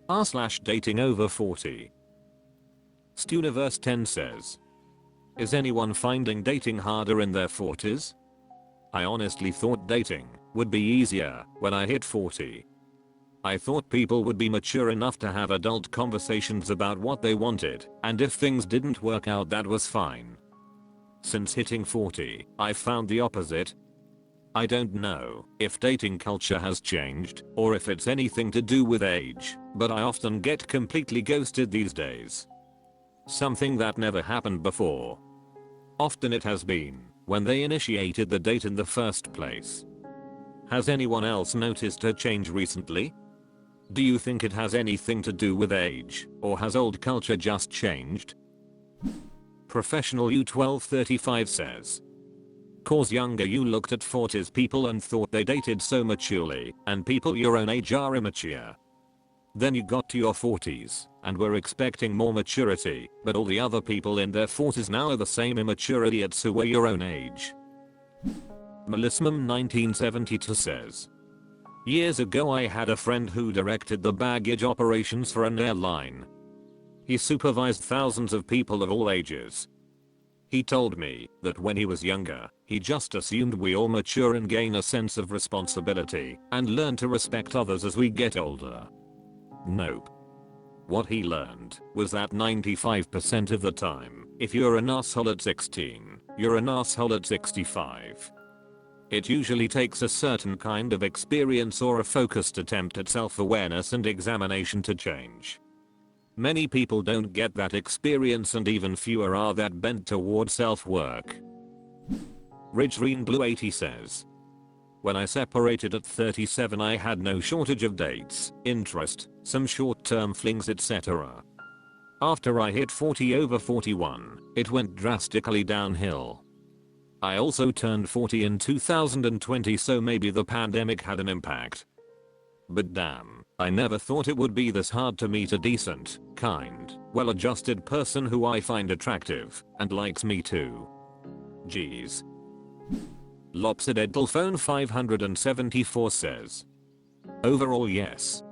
r/datingover40. Stuniverse10 says, is anyone finding dating harder in their 40s? I honestly thought dating would be easier when I hit 40. I thought people would be mature enough to have adult conversations about what they wanted, and if things didn't work out that was fine. Since hitting 40, I found the opposite. I don't know if dating culture has changed or if it's anything to do with age, but I often get completely ghosted these days. Something that never happened before. Often it has been when they initiated the date in the first place. Has anyone else noticed a change recently? Do you think it has anything to do with age, or has old culture just changed? Professional U1235 says, cause younger you looked at 40s people and thought they dated so maturely, and people your own age are immature. Then you got to your 40s and were expecting more maturity, but all the other people in their 40s now are the same immature idiots who were your own age. Melismum1972 says, years ago I had a friend who directed the baggage operations for an airline. He supervised thousands of people of all ages. He told me that when he was younger, he just assumed we all mature and gain a sense of responsibility and learn to respect others as we get older. Nope. What he learned was that 95% of the time, if you're an asshole at 16, you're an asshole at 65. It usually takes a certain kind of experience or a focused attempt at self-awareness and examination to change. Many people don't get that experience, and even fewer are that bent toward self-work. Ridgerine Blue 80 says, when I separated at 37 I had no shortage of dates, interest, some short-term flings etc. After I hit 40 over 41, it went drastically downhill. I also turned 40 in 2020, so maybe the pandemic had an impact. But damn, I never thought it would be this hard to meet a decent, kind, well-adjusted person who I find attractive and likes me too. Jeez. Lopsidedalphone 574 says, overall yes.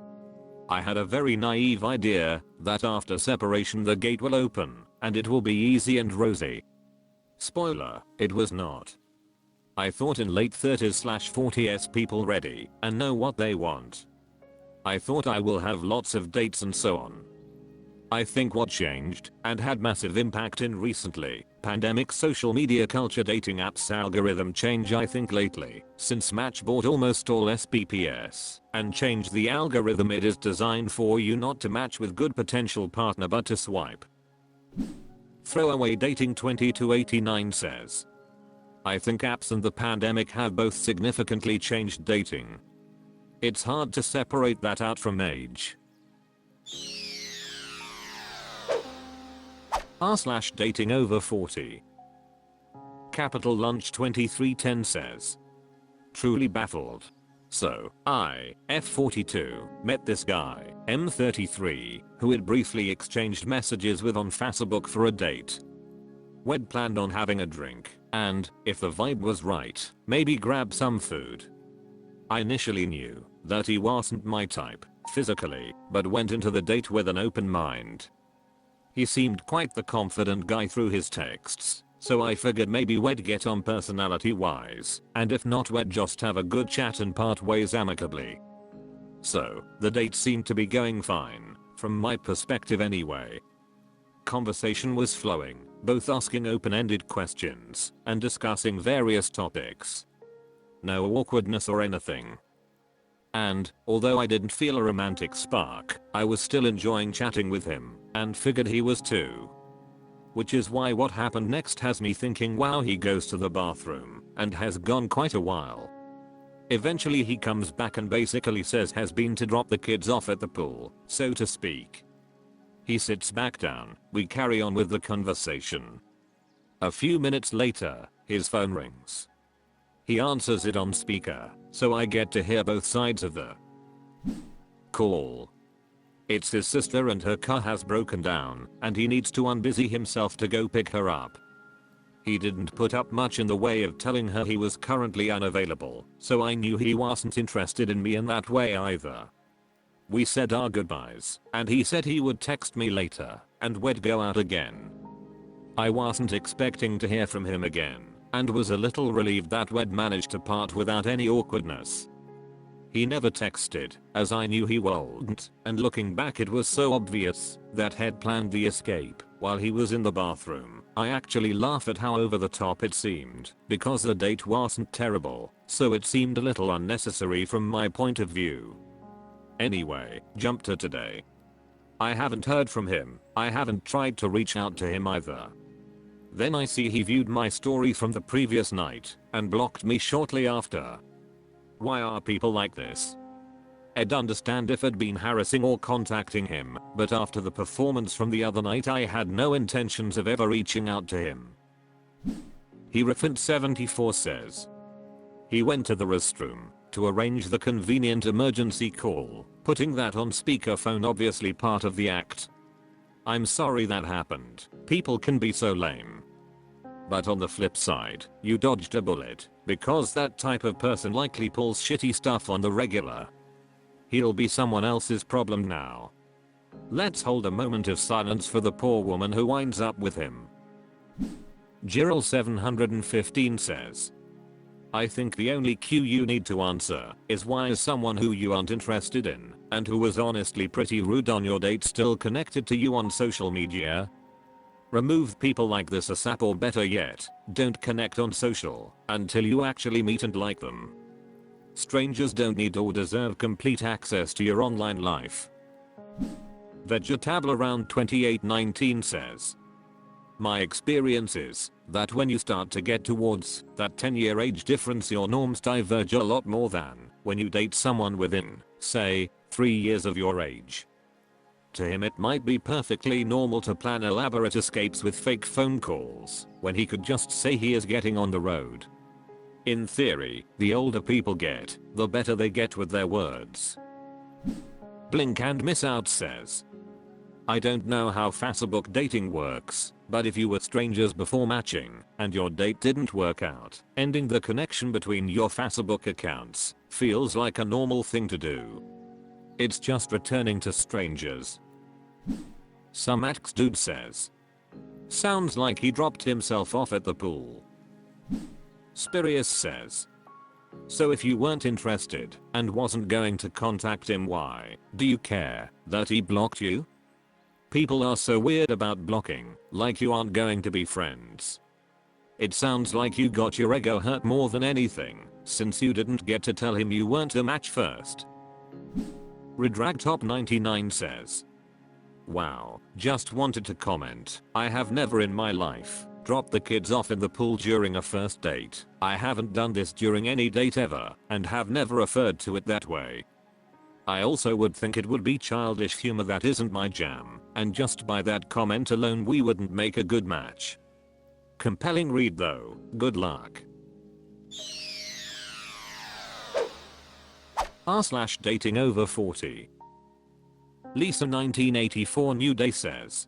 I had a very naive idea that after separation the gate will open and it will be easy and rosy. Spoiler, it was not. I thought in late 30s/40s people ready and know what they want. I thought I will have lots of dates and so on. I think what changed and had massive impact in recently pandemic social media culture dating apps algorithm change I think lately, since Match bought almost all SPPS and changed the algorithm. It is designed for you not to match with good potential partner but to swipe. Throwaway Dating 2289 says, I think apps and the pandemic have both significantly changed dating. It's hard to separate that out from age. r/datingover40. Capital Lunch 2310 says, truly baffled. So, I, F42, met this guy, M33, who had briefly exchanged messages with on Facebook for a date. We'd planned on having a drink, and, if the vibe was right, maybe grab some food. I initially knew that he wasn't my type, physically, but went into the date with an open mind. He seemed quite the confident guy through his texts, so I figured maybe we'd get on personality wise, and if not we'd just have a good chat and part ways amicably. So, the date seemed to be going fine, from my perspective anyway. Conversation was flowing, both asking open-ended questions and discussing various topics. No awkwardness or anything. And, although I didn't feel a romantic spark, I was still enjoying chatting with him, and figured he was too. Which is why what happened next has me thinking, wow, he goes to the bathroom, and has gone quite a while. Eventually he comes back and basically says has been to drop the kids off at the pool, so to speak. He sits back down, we carry on with the conversation. A few minutes later, his phone rings. He answers it on speaker, so I get to hear both sides of the call. It's his sister and her car has broken down and he needs to unbusy himself to go pick her up. He didn't put up much in the way of telling her he was currently unavailable, so I knew he wasn't interested in me in that way either. We said our goodbyes, and he said he would text me later, and we'd go out again. I wasn't expecting to hear from him again, and was a little relieved that we'd managed to part without any awkwardness. He never texted, as I knew he wouldn't, and looking back it was so obvious that he'd planned the escape while he was in the bathroom. I actually laugh at how over the top it seemed, because the date wasn't terrible, so it seemed a little unnecessary from my point of view. Anyway, jump to today. I haven't heard from him, I haven't tried to reach out to him either. Then I see he viewed my story from the previous night, and blocked me shortly after. Why are people like this? I'd understand if I'd been harassing or contacting him, but after the performance from the other night I had no intentions of ever reaching out to him. Herefant74 says. He went to the restroom to arrange the convenient emergency call, putting that on speakerphone, obviously part of the act. I'm sorry that happened, people can be so lame. But on the flip side, you dodged a bullet, because that type of person likely pulls shitty stuff on the regular. He'll be someone else's problem now. Let's hold a moment of silence for the poor woman who winds up with him. Jiral715 says. I think the only cue you need to answer is why is someone who you aren't interested in, and who was honestly pretty rude on your date, still connected to you on social media? Remove people like this ASAP, or better yet, don't connect on social until you actually meet and like them. Strangers don't need or deserve complete access to your online life. Vegetable around 2819 says. My experience is that when you start to get towards that 10-year age difference, your norms diverge a lot more than when you date someone within, say, 3 years of your age. To him it might be perfectly normal to plan elaborate escapes with fake phone calls when he could just say he is getting on the road. In theory, the older people get, the better they get with their words. Blink and Miss Out says. I don't know how Facebook dating works, but if you were strangers before matching and your date didn't work out, ending the connection between your Facebook accounts feels like a normal thing to do. It's just returning to strangers. Some ex-dude says. Sounds like he dropped himself off at the pool. Spirius says. So if you weren't interested and wasn't going to contact him, why do you care that he blocked you? People are so weird about blocking, like you aren't going to be friends. It sounds like you got your ego hurt more than anything, since you didn't get to tell him you weren't a match first. Redragtop99 says. Wow, just wanted to comment, I have never in my life dropped the kids off in the pool during a first date. I haven't done this during any date ever, and have never referred to it that way. I also would think it would be childish humor that isn't my jam, and just by that comment alone we wouldn't make a good match. Compelling read though, good luck. r/datingover40. Lisa 1984 New Day says.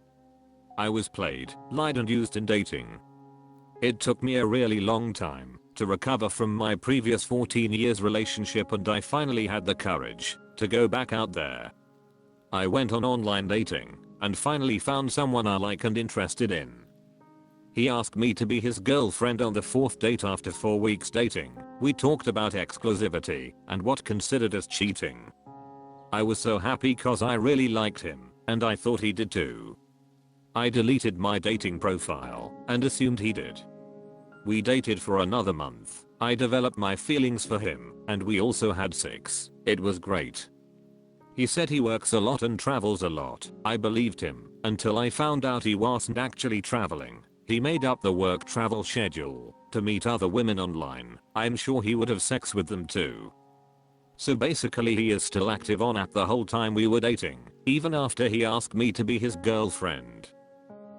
I was played, lied and used in dating. It took me a really long time to recover from my previous 14 years relationship, and I finally had the courage to go back out there. I went on online dating and finally found someone I like and interested in. He asked me to be his girlfriend on the 4th date after 4 weeks dating. We talked about exclusivity and what considered as cheating. I was so happy cause I really liked him, and I thought he did too. I deleted my dating profile and assumed he did. We dated for another month. I developed my feelings for him, and we also had sex. It was great. He said he works a lot and travels a lot. I believed him until I found out he wasn't actually traveling. He made up the work travel schedule to meet other women online. I'm sure he would have sex with them too. So basically he is still active on app the whole time we were dating, even after he asked me to be his girlfriend.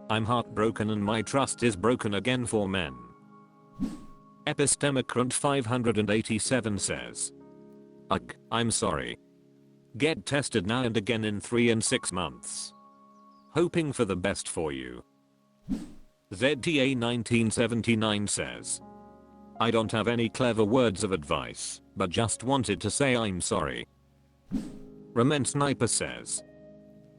I'm heartbroken and my trust is broken again for men. Epistemigrant 587 says. Ugh, I'm sorry. Get tested now and again in 3 and 6 months. Hoping for the best for you. ZTA 1979 says. I don't have any clever words of advice, but just wanted to say I'm sorry. Rament Sniper says,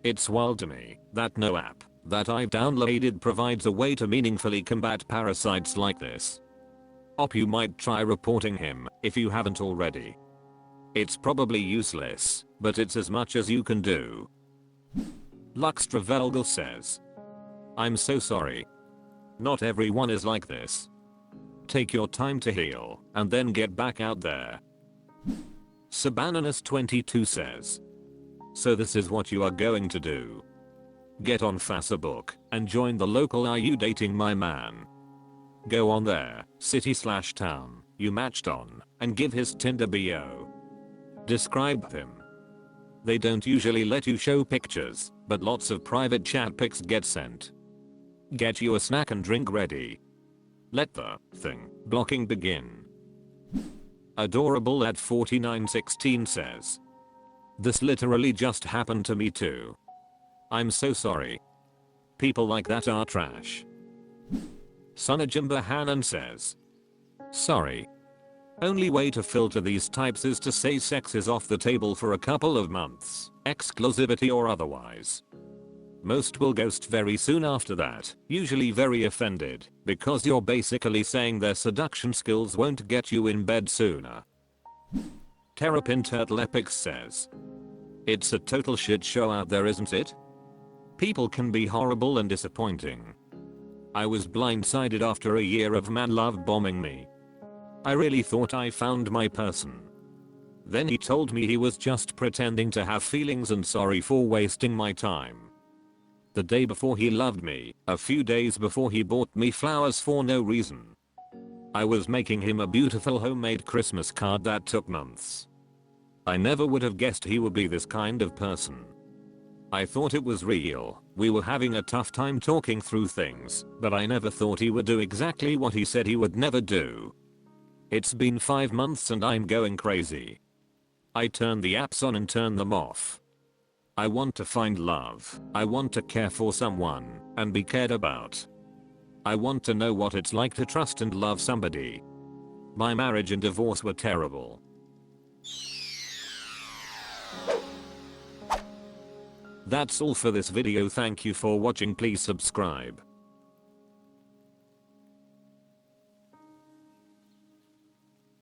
it's wild to me that no app that I've downloaded provides a way to meaningfully combat parasites like this. You might try reporting him if you haven't already. It's probably useless, but it's as much as you can do. Luxtravelgal says, I'm so sorry. Not everyone is like this. Take your time to heal and then get back out there. Sabananus22 says, so this is what you are going to do. Get on Facebook and join the local Are You Dating My Man? Go on there, city/town you matched on, and give his Tinder bio. Describe him. They don't usually let you show pictures, but lots of private chat pics get sent. Get you a snack and drink ready. Let the blocking begin. Adorable at 4916 says, this literally just happened to me too. I'm so sorry. People like that are trash. Sonajimba Hanan says, sorry. Only way to filter these types is to say sex is off the table for a couple of months, exclusivity or otherwise. Most will ghost very soon after that, usually very offended, because you're basically saying their seduction skills won't get you in bed sooner. Terrapin Turtle Epics says, it's a total shit show out there, isn't it? People can be horrible and disappointing. I was blindsided after a year of man love bombing me. I really thought I found my person. Then he told me he was just pretending to have feelings and sorry for wasting my time. The day before he loved me, a few days before he bought me flowers for no reason. I was making him a beautiful homemade Christmas card that took months. I never would have guessed he would be this kind of person. I thought it was real, we were having a tough time talking through things, but I never thought he would do exactly what he said he would never do. It's been 5 months and I'm going crazy. I turn the apps on and turn them off. I want to find love, I want to care for someone, and be cared about. I want to know what it's like to trust and love somebody. My marriage and divorce were terrible. That's all for this video. Thank you for watching. Please subscribe.